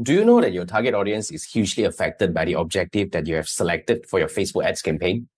Do you know that your target audience is hugely affected by the objective that you have selected for your Facebook ads campaign?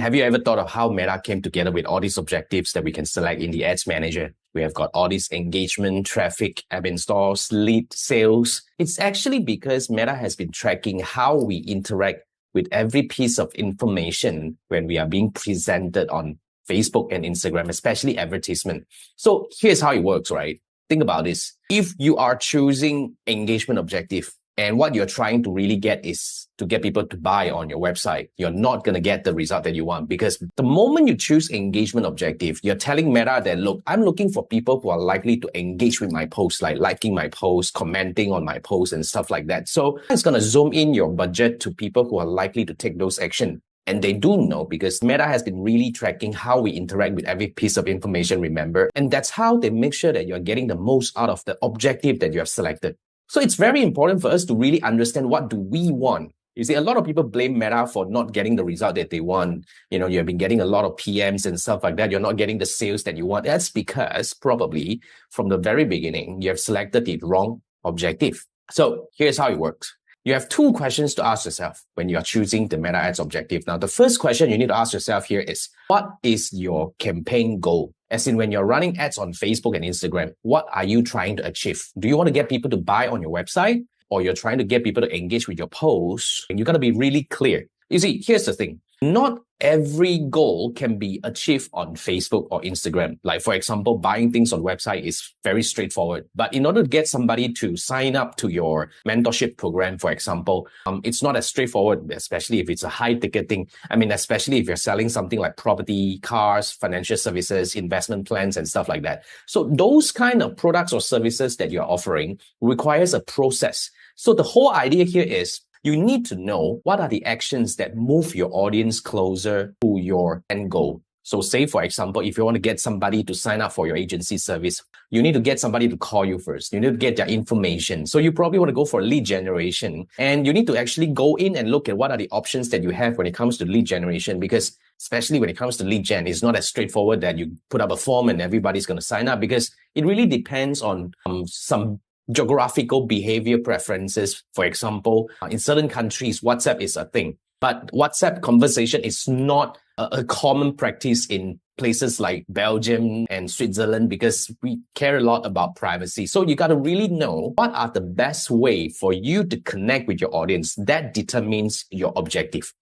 Have you ever thought of how Meta came together with all these objectives that we can select in the Ads Manager? We have got all this engagement, traffic, app installs, lead, sales. It's actually because Meta has been tracking how we interact with every piece of information when we are being presented on Facebook and Instagram, especially advertisement. So here's how it works, right? Think about this. If you are choosing engagement objective, and what you're trying to really get is to get people to buy on your website, you're not going to get the result that you want, because the moment you choose engagement objective, you're telling Meta that, look, I'm looking for people who are likely to engage with my posts, like liking my posts, commenting on my posts and stuff like that. So it's going to zoom in your budget to people who are likely to take those action. And they do know, because Meta has been really tracking how we interact with every piece of information, remember? And that's how they make sure that you're getting the most out of the objective that you have selected. So it's very important for us to really understand, what do we want? You see, a lot of people blame Meta for not getting the result that they want. You have been getting a lot of PMs and stuff like that. You're not getting the sales that you want. That's because probably from the very beginning, you have selected the wrong objective. So here's how it works. You have two questions to ask yourself when you are choosing the Meta Ads objective. Now, the first question you need to ask yourself here is, what is your campaign goal? As in, when you're running ads on Facebook and Instagram, what are you trying to achieve? Do you want to get people to buy on your website, or you're trying to get people to engage with your posts? And you got to be really clear. You see, here's the thing. Not every goal can be achieved on Facebook or Instagram. Like, for example, buying things on website is very straightforward. But in order to get somebody to sign up to your mentorship program, for example, it's not as straightforward, especially if it's a high ticket thing. Especially if you're selling something like property, cars, financial services, investment plans, and stuff like that. So those kind of products or services that you're offering requires a process. So the whole idea here is, you need to know what are the actions that move your audience closer to your end goal. So say, for example, if you want to get somebody to sign up for your agency service, you need to get somebody to call you first. You need to get their information. So you probably want to go for lead generation, and you need to actually go in and look at what are the options that you have when it comes to lead generation, because especially when it comes to lead gen, it's not as straightforward that you put up a form and everybody's going to sign up, because it really depends on some geographical behavior preferences. For example, in certain countries, WhatsApp is a thing, but WhatsApp conversation is not a common practice in places like Belgium and Switzerland, because we care a lot about privacy. So you got to really know what are the best way for you to connect with your audience. That determines your objective.